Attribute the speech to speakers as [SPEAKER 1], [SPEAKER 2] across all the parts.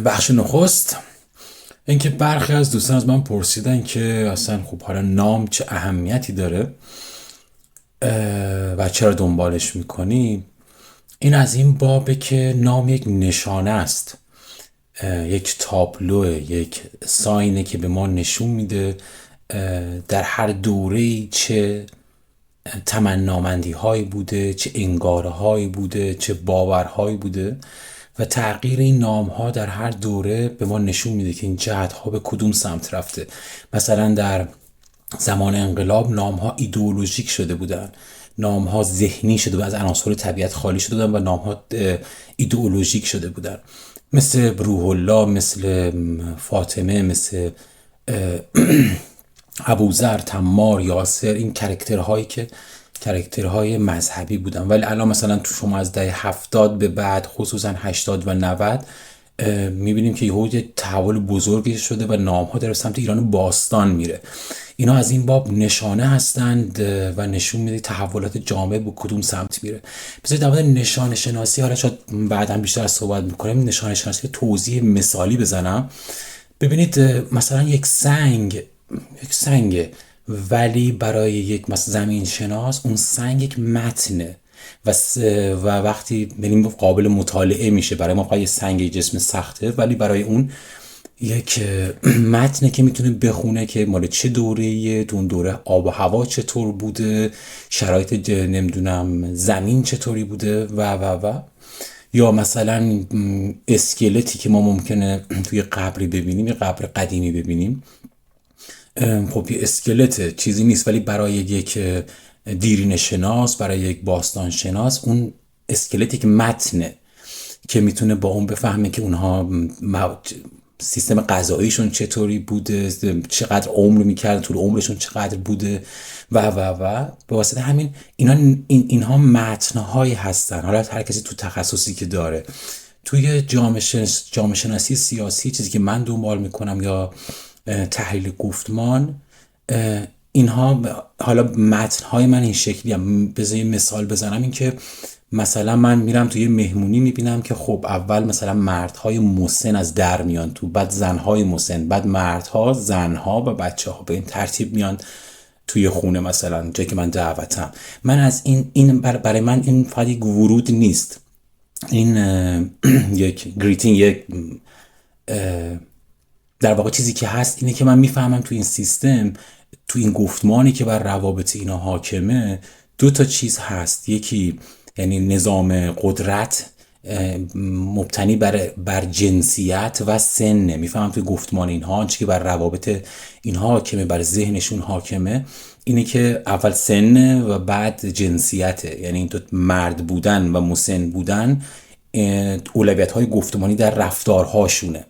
[SPEAKER 1] بخش نخست اینکه برخی از دوستان از من پرسیدن که اصلا خب حالا نام چه اهمیتی داره و چرا دنبالش میکنی. این از این بابه که نام یک نشانه است، یک تابلوه، یک ساینه که به ما نشون میده در هر دوره‌ای چه تمنامندی هایی بوده، چه انگاره هایی بوده، چه باورهایی بوده و تغییر این نام ها در هر دوره به ما نشون میده که این جهت ها به کدوم سمت رفته. مثلا در زمان انقلاب نام ها ایدئولوژیک شده بودن، نام ها ذهنی شده بودن، از عناصر طبیعت خالی شده بودن و نام ها ایدئولوژیک شده بودن، مثل روح الله، مثل فاطمه، مثل ابوذر، تمار، یاسر. این کرکترهای مذهبی بودن. ولی الان مثلا تو شما از دهه 70 به بعد، خصوصا 80 و 90، میبینیم که یه تحول بزرگی شده و نام ها در سمت ایران باستان میره. اینا از این باب نشانه هستند و نشون میده تحولات جامعه به کدوم سمت میره. بذارید در مورد نشانه شناسی، حالا شاید بعداً بیشتر صحبت میکنیم، نشانه شناسی توضیح مثالی بزنم. ببینید مثلا یک سنگ ولی برای یک مثلا زمین شناس اون سنگ یک متنه و وقتی بریم قابل مطالعه میشه. برای ما یه سنگ جسم سخته، ولی برای اون یک متنه که میتونه بخونه که مال چه دوره‌ایه، تو اون دوره آب و هوا چطور بوده، شرایط نمیدونم زمین چطوری بوده و یا مثلا اسکلتی که ما ممکنه توی قبری ببینیم، یه قبر قدیمی ببینیم. خب یه اسکلت چیزی نیست، ولی برای یک دیرین شناس، برای یک باستان شناس، اون اسکلتی که متنه که میتونه با اون بفهمه که اونها سیستم غذاییشون چطوری بوده، چقدر عمر میکرد، طول عمرشون چقدر بوده و به واسطه همین اینها متنهایی هستن. حالا هر کسی تو تخصصی که داره. توی جامعه شناسی سیاسی، چیزی که من دنبال میکنم، یا تحلیل گفتمان، اینها حالا متنهای من این شکلی هم. بذار یه مثال بزنم. این که مثلا من میرم توی مهمونی، میبینم که خب اول مثلا مردهای مسن از در میان تو، بعد زنهای مسن، بعد مردها، زنها و بچه ها به این ترتیب میان توی خونه، مثلا جایی که من دعوتم. من از این برای من این فقط یک ورود نیست، این یک گریتینگ، یک در واقع چیزی که هست اینه که من میفهمم تو این سیستم، تو این گفتمانی که بر روابط اینا حاکمه، دو تا چیز هست. یکی یعنی نظام قدرت مبتنی بر جنسیت و سن. میفهمم توی گفتمان اینها آنچه که بر روابط اینها حاکمه، بر ذهنشون حاکمه، اینه که اول سن و بعد جنسیته. یعنی این تو مرد بودن و مسن بودن اولویت‌های گفتمانی در رفتارهاشونه.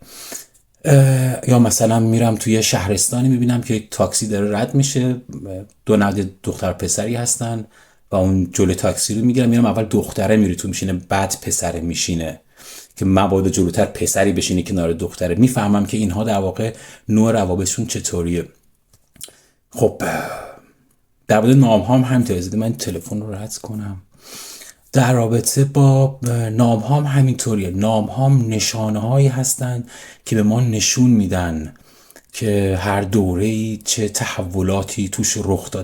[SPEAKER 1] یا مثلا میرم توی شهرستانی، میبینم که یک تاکسی داره رد میشه، دو نود دختر پسری هستن و اون جلوی تاکسی رو میگیرم. میرم اول دختره میره تو میشینه، بعد پسره میشینه که مبادا جلوتر پسری بشینه کنار دختره. میفهمم که اینها در واقع نوع روابطشون چطوریه. خب در مورد نام ها هم همینطوره. من تلفن رو رد کنم. در رابطه با نام ها هم همینطوریه. نام ها نشانه هایی هستن که به ما نشون میدن که هر دوره‌ای چه تحولاتی توش رخ داده.